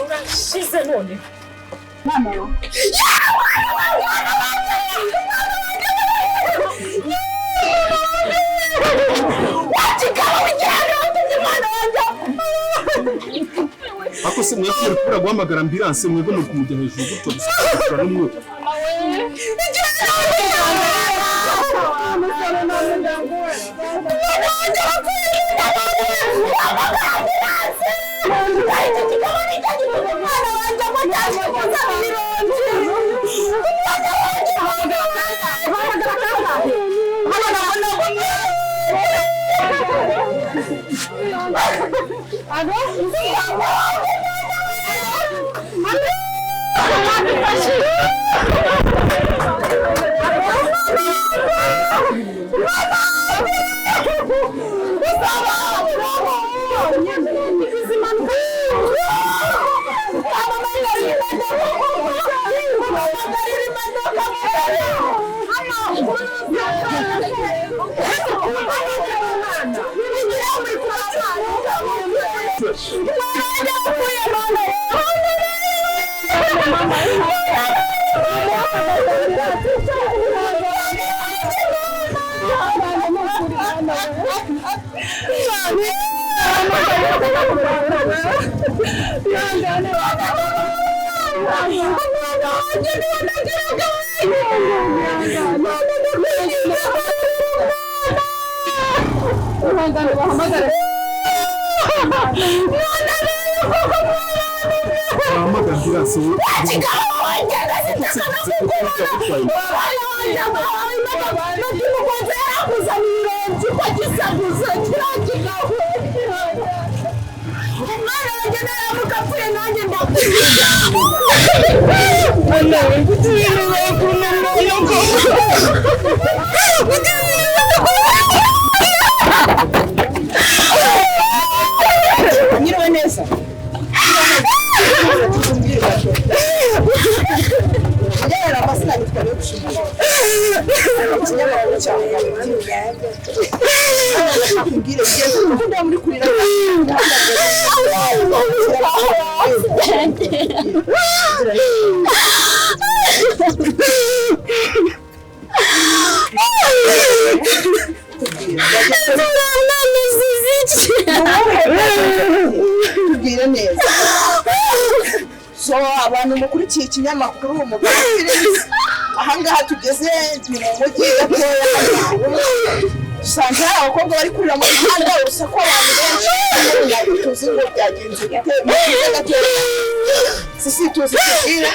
urashize none mama ako se mwebwe muri kura guhamagara ambulance mwebwe muri kumujya hejuru gutyo gusa n'umwe So abantu mukurikiye ikinyamakuru umugabo ahangaha tugeze ni mu mujyi gatoya usanga hari abakobwa bari kurira mu muhanda urusaku abantu benshi tuzi ngo byagenze gute sisi tuzi kugira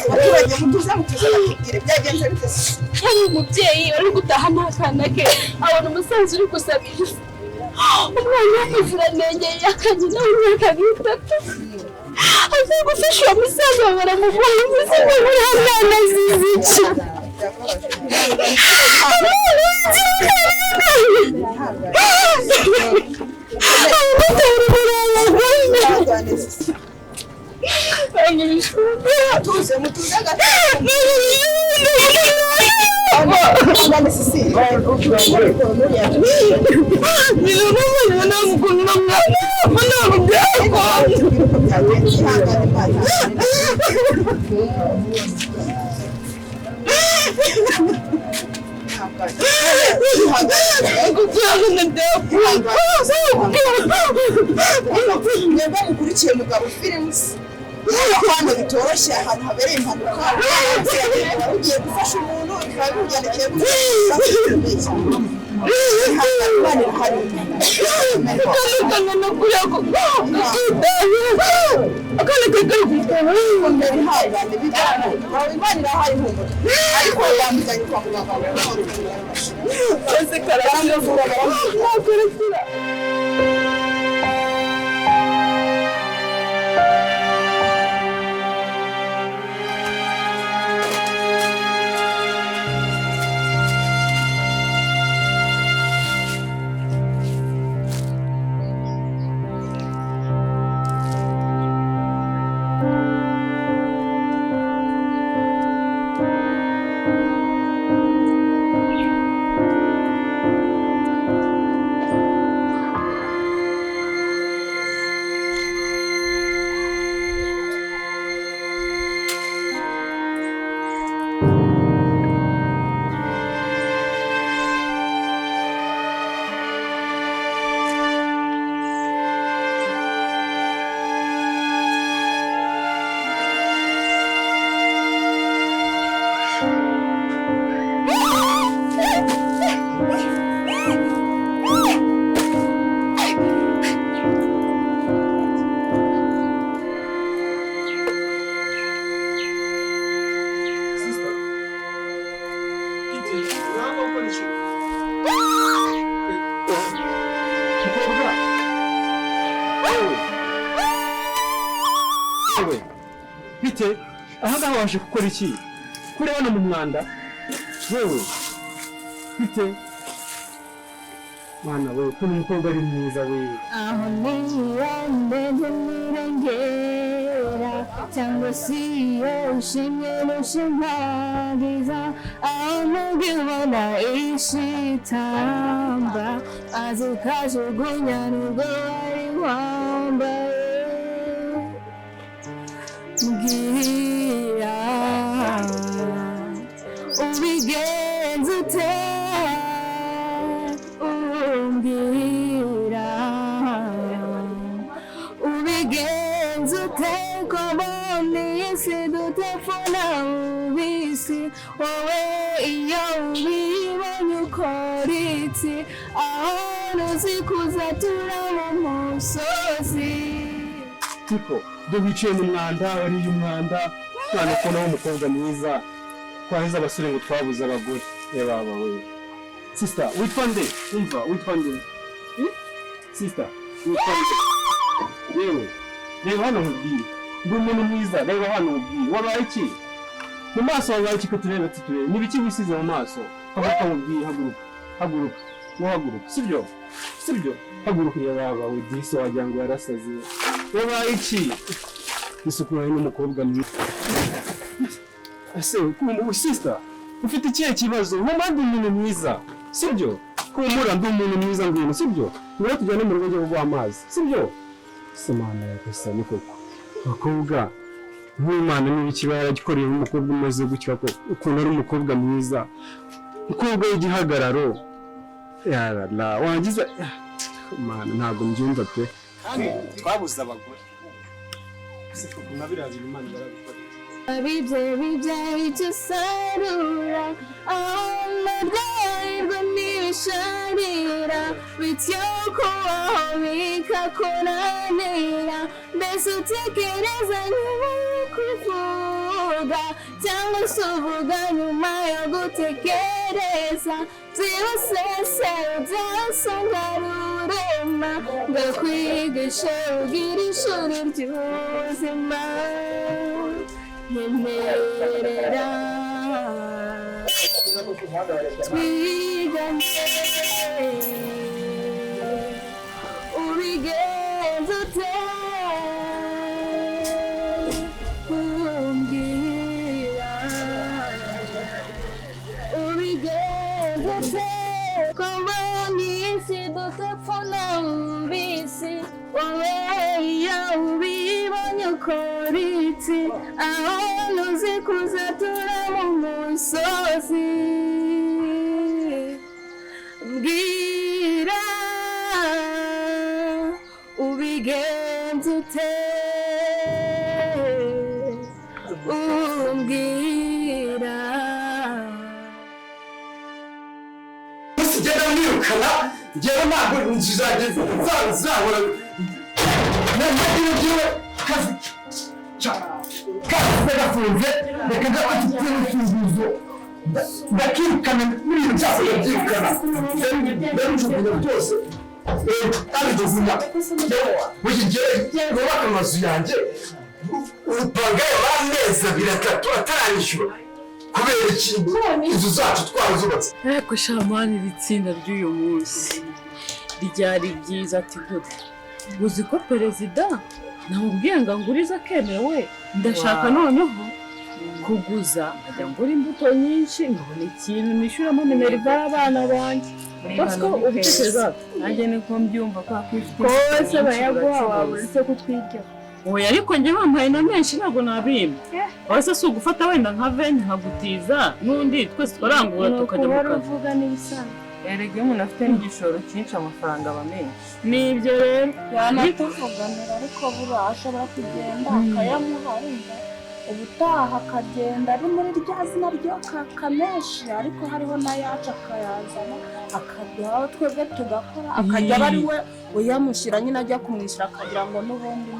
abaturage mutuze bakubwire byagenze bite hari umubyeyi uri gutaha n'akana ke abona umusaza uri gusabiriza umwana w'umuziranenge yakanye nawe imyaka 3 aza gufasha uwo musaza baramuvuye umuzigo muri hamwana zizica tuze mutuze mwebwe mukurikiye Mugabo Films ahantu bitoroshye ahantu habereye impanuka ugiye gufasha umuntu bikaba bimugendekeye we bite aha ngaha waje gukora iki kuri hano mu mwanda wewe bite mwana we ko umukobwa ari mwiza we aho niyande ntirengera cyangwa si iyo ushimye nushimagiza aho ntubibona ishitamba azi ukajugunya nubwo wari wambaye mbwira ubigenza ute umbwira ubigenza ute ko mbona isi dutefuna ubisi wowe iyo ubibonye ukora iki aho ntuzi kuzatura mu musozi niko dubicaye mu mwanda wariye umwanda mwana ko nawe umukobwa mwiza twaheze abasore ngo twabuze abagore baba we sister witwa nde umva witwa nde sister witwa nde yewe reba hano nkubwire ndi umuntu mwiza reba hano nkubwire wabaye iki mu maso wabaye iki ko turebe tuturebe n'ibiki wisize mu maso haguruka nkubwire haguruka haguruka sibyo haguruka yaba we disi wagira ngo yarasaze wabaye iki isukura n'umukobwa mwiza ase kumwe sister ufite ikihe kibazo mpamvu umuntu mwiza sibyo kumura ndi umuntu mwiza ngwino sibyo niba tujyane mu rugo rwo guha amazi sibyo semana yakasa niko bakobwa nk'Imana n'ibikibara gikoreye umukobwa umaze gutya ko ukuntu ari umukobwa mwiza umukobwa w'igihagararo yarala wangiza mana ntabwo mbyumva pe twabuze abagore siko kunabiraza Imana barabikora Bibye icyo sarura amarwarwa n'ibisharira bityo kubaho bikakunanira mbese utekereza nyuma yo kuvuga cyangwa se uvuga nyuma yo gutekereza byibusese byasanga rurema ngakwigisha ugira ishuri ry'ubuzima yemerera twigane ubigenza ute umbwira ubigenza ute ko mbona isi dutapfuna ubisi wowe iyo ubibonye ukora iki aho ntuzi kuzatura mu musozi mbwira ubigenza ute umbwira musigera mwirukana njyewe ntabwo nzizageze nzahora n'amadini byiwe kazi gafunze reka gafite urufunguzo ndakirukana n'ibintu byose yabyirukana ndabijugunya byose abigezina burya njyewe nubaka amazu yanjye upangayo amezi 2-3 ataranyishyura kubera ikintu inzu zacu twazubatse ariko shamani iri tsinda ry'uyu munsi ryari byiza ati gute uzi ko perezida namubwiye ngo angurize akemewe ndashaka noneho kuguza ajya ngura imbuto nyinshi ngabona ikintu nishyuramo minerivare abana banjye basiko ubitekereza nanjye niko mbyumva ko akwifite kose bayaguha wabura icyo kutwirya oya ariko njye bambaye na menshi ntabwo nabimba wese si ugufata wenda nka veni nkagutiza n'undi twese twarangura tukajya mu kazi uvuga n'ibisanzwe erega iyo umuntu afite n'igishoro cyinshi amafaranga aba menshi nibyo rero yanatuvuganira ariko buriya ashobora kugenda akayamuha arumva ubutaha akagenda ari muri rya zina ryo kamenshi ariko hariho n'ayacu akayazana akaduhaho twebwe tugakora akajya aba ari we uyamushyira nyine ajya kumwishyura akagira ngo n'ubundi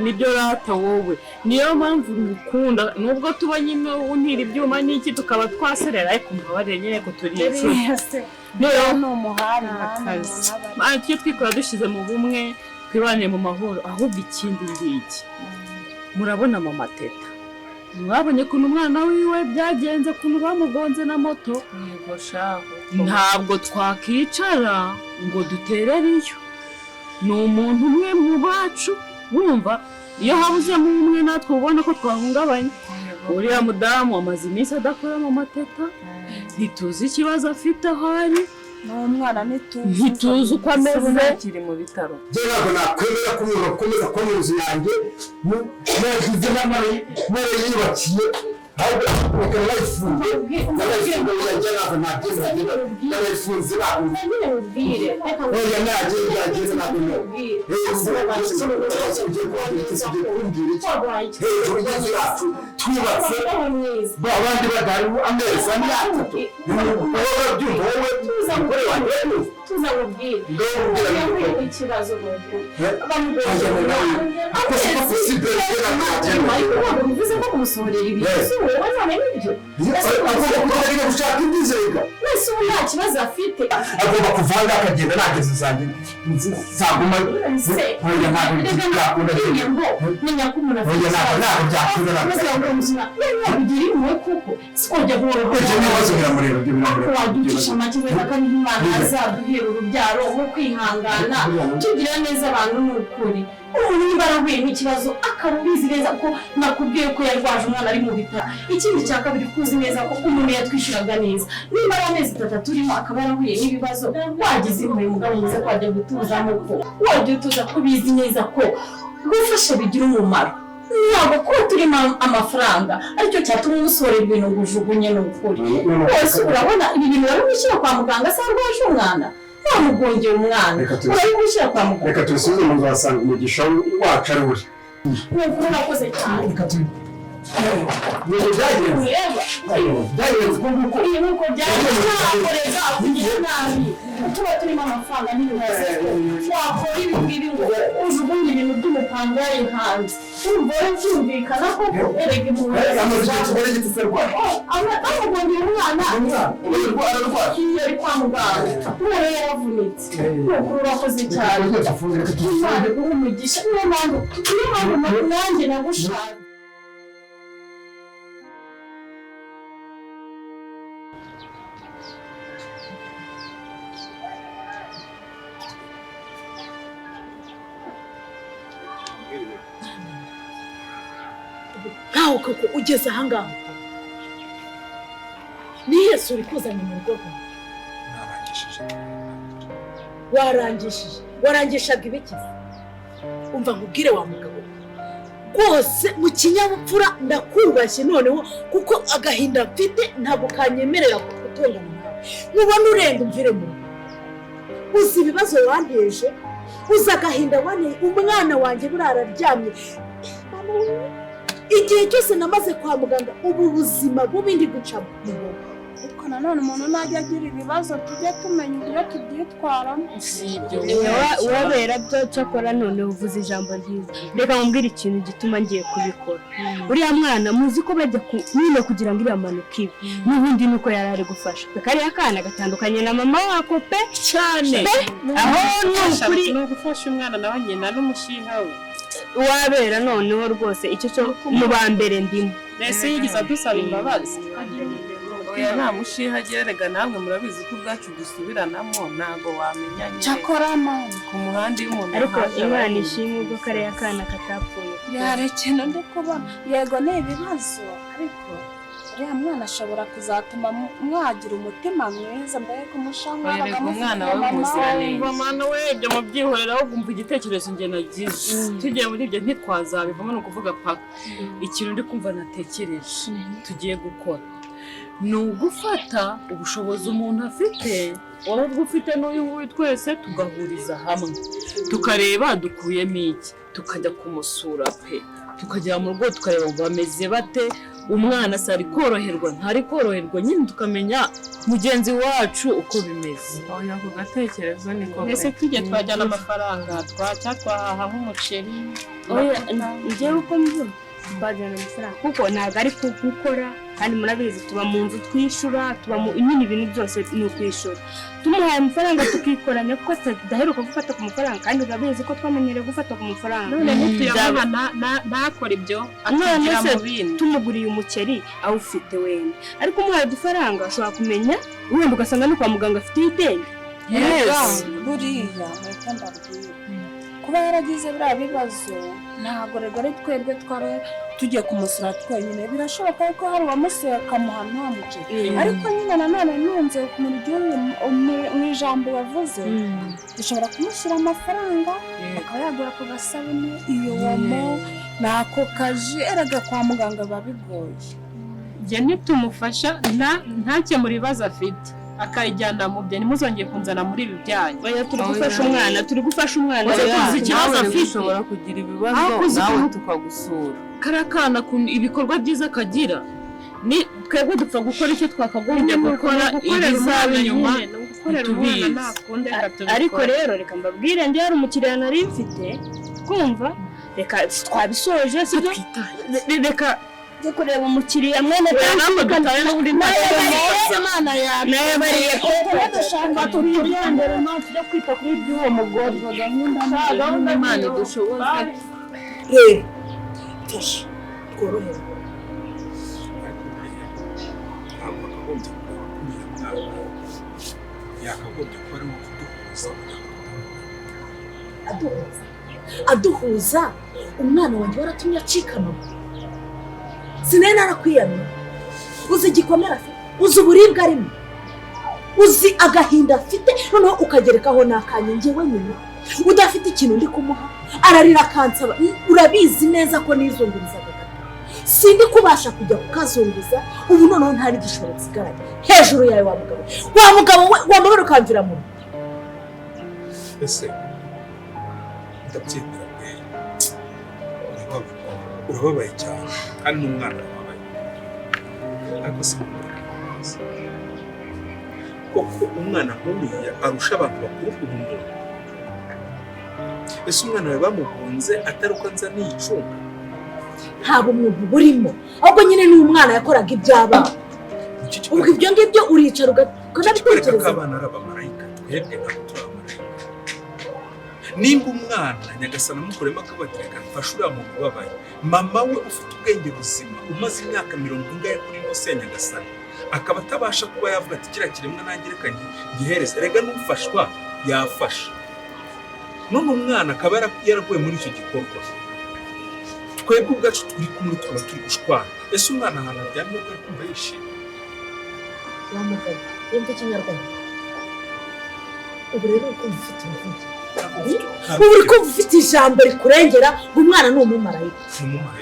nibyo rata wowe niyo mpamvu ngukunda nubwo tuba nyine untera ibyuma n'iki tukaba twaserera ariko mbabarire nyine ko turi inshuti niyo ni umuhari tujye twikora dushyize mu bumwe twibane mu mahoro. Ahubwo ikindi ngiki murabona mama Teta, mwabonye ukuntu umwana wiwe byagenze, ukuntu bamugonze na moto. Yego shaho. Ntabwo twakicara ngo duterere iyo. Ni umuntu umwe mu bacu, wumva iyo habuzemo umwe natwe ubona ko twahungabanye. Uriya mudamu amaze iminsi adakora mama Teta, ntituzi ikibazo afite aho ari. N'umwana ntituzi uko ameze. Kiri mu bitaro. Je ntabwo nakwemera ko umuntu akomeza kuba mu nzu yanjye nagize n'amari yubakiye ahubwo reka nayifunge yanjye ntabwo nabyemera nayifunze ntabwo oya nageze ntabwo hejuru y'inzu yacu twubatse abandi badahari amezi ane atatu wowe urabyumva wowe umugore wanjye tuzamubwira ikibazo bivuze ko kumusohorera ibintu wowe none nibyo agomba gushaka indizega wese ubu nta kibazo afite agomba kuvanga akagenda nageze zanjye zaguma menya ko umuntu afite ntabwo byakunda nakugira impuhwe kuko sikojya guhora ibibazo biramureba waducisha make wenda kandi Imana azaduhera urubyaro nko kwihangana tugira neza abantu n'ukuri umuntu niba arahuye n'ikibazo akaba ubizi neza ko nakubwiye ko yarwaje umwana ari mu bitaro. Ikindi cya kabiri kuzi neza ko umuntu yatwishyuraga neza niba ari amezi 3 turimo akaba yarahuye n'ibibazo wagize impuhwe mugabo mwiza ko wajya gutuzamo ko wajya utuza kubizi neza ko gufasha bigira umumaro. Ntabwo kuba turimo amafaranga aricyo cyatuma umusorera ibintu ngo ujugunye n'ukuri. Wese urabona ibi bintu bari gushyira kwa muganga se arwaje umwana wamugongera umwana bari gushyira kwa muganga. Reka tubisubize mu zasanga umugisha wacu ari uri nuko urakoze cyane. byagenze kuko nuko byagenze ntakoreza akugira nabi tuba turimo amafaranga n'ibibazo wakora ibi ngibi ngo ujugunye ibintu by'umupangayi hanze urumva byumvikana ko erega impuhwe amugongera umwana yari kwa muganga umwana yaravunitse nuko urakoze cyane Imana iguhe umugisha. Niyo mpamvu nanjye nagushaka. nkaho koko ugeze ahangaha ni Yesu uri kuzanye mu rugo rwawe. Warangishaga ibiki? Umva nkubwire wa mugabo rwose mu kinyabupfura ndakubashye noneho kuko agahinda mfite ntabwo kanyemerera kutongana nawe. Mubona urenga umvire mu rugo. Uzi ibibazo wanteje, uzi agahinda wanteye, umwana wanjye burararyamye. Igihe cyose namaze kwa muganga ubu buzima bubi ndi gucamo. ariko nanone umuntu najya agira ibibazo tujye tumenya uburyo tubyitwaramo. Wabera byo cyakora none uvuze ijambo ryiza. Reka mumbwire ikintu gituma ngiye kubikora. Uriya mwana muzi ko bajya nyine kugira ngo iriamanuka ibi n'ubundi nuko yari ari gufasha. Kariya kana gatandukanye na mama wako pe cyane. Aho n'ukuri no gufasha umwana nawe nyina n'umushiha we. Wabera noneho rwose icyo cyo mu bambere ndimo. Mbese yigiza dusaba imbabazi. Oya nta mushiha agerega namwe murabizi ko ubwacu dusubiranamo ntago wamenyanye. Cyakora mama ku muhanda y'umuntu. Ariko Imana ishimwe ubwo kariya kana katapfuye. yarekena ndi kuba yego ni ibibazo ariko uriya mwana ashobora kuzatuma mwagira umutima mwiza mbere kumushanwa umwana we muziranenge. Mama we ibyo mubyihorera aho gumva igitekerezo nge nagize. Tugiye muri ibyo ntitwazabivamo no kuvuga paka. Ikintu ndi kumva natekereje tugiye gukora ni ugufata ubushobozi umuntu afite wowe ufite n'uyu nguyu twese tugahuriza hamwe tukareba dukuyemo iki tukajya kumusura pe tukajya mu rugo tukareba bameze bate umwana sari koroherwa ntari koroherwa nyine tukamenya mugenzi wacu uko bimeze. Oya ku gatekerezo niko ese tujye twajyana amafaranga twahaha nk'umuceri. Oya njyewe uko mbyumva bajyana amafaranga kuko ntabwo ari gukora kandi murabizi tuba mu nzu twishyura tuba mu nyine ibintu byose ni ukwishyura tumuhaye amafaranga tukikoranya kuko tudaheruka gufata ku mafaranga kandi urabizi ko twamenyereye gufata ku mafaranga none ntituyabona ntakora ibyo akigira mu bindi tumuguriye umuceri awufite wenda ariko umuhaye udufaranga ashobora kumenya wenda ugasanga no kwa muganga afite ideni buriya mpita ndabwira kuba yaragize biriya bibazo ntabwo rero ari twebwe twaba tugiye kumusura twenyine birashoboka ko hari uwamusuye akamuha nta muceri ariko nyine nanone ntunze mu ijambo yavuze dushobora kumushyira amafaranga akaba yagura ku gasabune iyo womo n'ako kaji erega kwa muganga biba bigoye njye nitumufasha ntakemura ibibazo afite akayijyana mu bye ntimuzongeye kunzana muri ibi byanyu turi gufasha umwana tuzi ikibazo afite ushobora kugira ibibazo nawe tukagusura karakana ibikorwa byiza akagira ni twebwe dupfa gukora icyo twakagombye gukora ibizaba inyuma tubizi ariko rero reka mbabwire ndi hari umukiriya nari mfite kumva reka twabisoje sibyo reka yo kureba umukiriya mwene dutaye n'ubundi Imana yabariye ko tudashaka turiyambere ntacyo cyo kwita kuri by'uwo mugore gahunda Imana idushoboza tesha tworohere yakagombye kuba ari kuduhuza aduhuza umwana wanjye waratumye acikana sinari narakwiyamye uzi igikomere afite uzi uburibwe arimo uzi agahinda afite noneho ukagerekaho n'akanya njyewe nyine udafite ikintu ndi kumuha ararira akansaba urabizi neza ko nizungurizaga sindi kubasha kujya kukazunguza ubu noneho ntari gishoro nsigaranye hejuru yawe wa mugabo we wamubera ukamvira mu ese ndabyemera urababaye cyane kandi n'umwana arababaye ariko si koko umwana nk'uriya arusha abantu bakuru ubumuntu ese umwana we bamugunze atari uko nza n'icunga ntabwo umuntu burimo ahubwo nyine ni umwana yakoraga iby'abana ubwo ibyo ngibyo uricara ukanabitekereza ko abana ari abamarayika twebwe ntabwo turi abamarayika nimba umwana nyagasana amukuremo akabatereka mfashe uriya muntu ubabaye mama we ufite ubwenge buzima umaze imyaka 40 kuri nose ya nyagasana akaba atabasha kuba yavuga ati kiriya kiremwa nanjye reka gihereze rega n'ufashwa yafasha none umwana akaba yaraguye muri icyo gikorwa twebwe ubwacu turi kumwe tuba turi gushwana ese umwana ahantu aryamye bari kumva yishimye wamugabo yumva ikinyarwanda ubu rero ukumva ufite uruvuge uri kumva ufite ijambo rikurengera ngo umwana ni umumarayika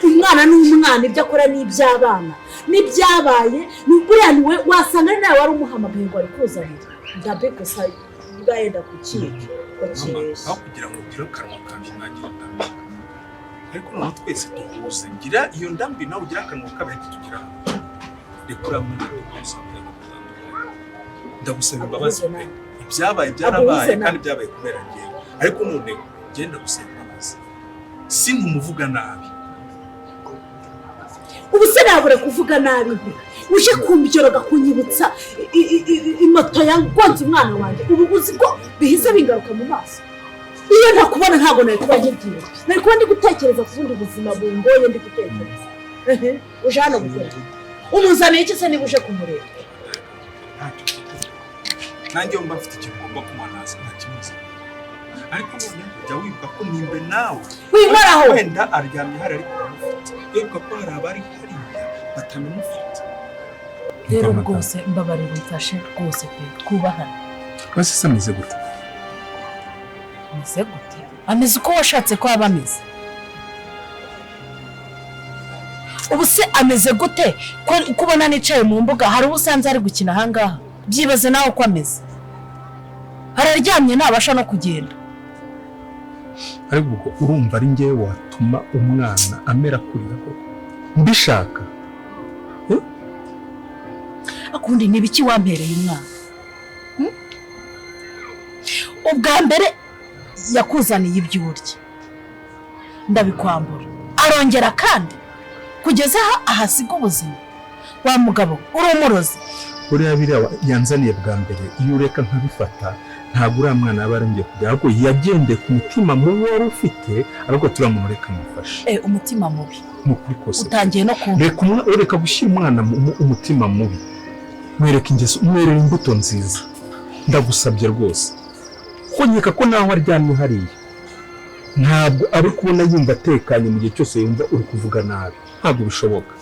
umwana ni umwana ibyo akora ni iby'abana n'ibyabaye buriya niwe wasanga ari nawe wari umuhamagaye ngo ari kuzanira ndabe gusa bwayenda kukiga aho kugira ngo ugire akanwa kanjye nagira ndambi ariko noneho twese duhuze ngira iyo ndambi nawe ugira akanwa kabiri tugira rekura muri rwose ndagusaba imbabazi pe ibyabaye byarabaye kandi byabaye kubera ngewe ariko none genda gusaba imbabazi sinumuvuga nabi ubu se nabure kuvuga nabi uje kumbyoraga kunyibutsa imoto yangonze umwana wanjye ubu uzi ko bihise bingaruka mu maso iyo ntakubona ntabwo nari kuba ngiye nari kuba ndi gutekereza ku bundi buzima bungoye ndi gutekereza uje hano gukora umuzaniye iki se niba uje kumureba nanjye mba mfite ikintu ngomba kumanaza nta kibazo ariko none ujya wibuka ko nimbe nawe wimaraho wenda aryamye hari ariko uramufite wibuka ko hari abari hariya batanamufite rero rwose mbabarira umfashe rwose pe twubahane basi se ameze gute ameze gute ameze uko washatse ko aba ameze ubu se ameze gute ko ubona nicaye mu mbuga hari uwo usanze ari gukina ahangaha byibaze nawe uko ameze araryamye ntabasha no kugenda ariko ubwo urumva ari ngewe watuma umwana amera kurira koko mbishaka akundi ni ibiki wampereye umwana ubwa mbere yakuzaniye ibyo urya ndabikwambura arongera kandi kugeza aha ahasiga ubuzima wa mugabo uri umurozi. buriya biriya yanzaniye bwa mbere iyo ureka nkabifata ntabwo uriya mwana yaba yarongeye kujya ahubwo yagendeye ku mutima mubi wari ufite ariko turamureka amufashe. Umutima mubi ni ukuri kose utangiye no kumva. reka gushyira umwana umutima mubi, mwereka ingeso, mwerera imbuto nziza, ndagusabye rwose. ko nkeka ko naho aryamye hariya ntabwo ari kubona yumva atekanye mu gihe cyose yumva uri kuvuga nabi, ntabwo bishoboka.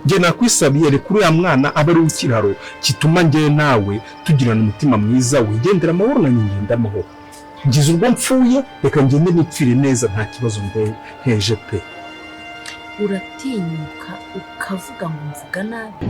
Njye nakwisabiye reka uriya mwana abe ari ikiraro kituma njye nawe tugirana umutima mwiza, wigendera amahoro na ngenda amahoro. Ngize urwo mpfuye reka ngende nipfire neza nta kibazo nteje pe. Uratinyuka ukavuga ngo mvuga nabi.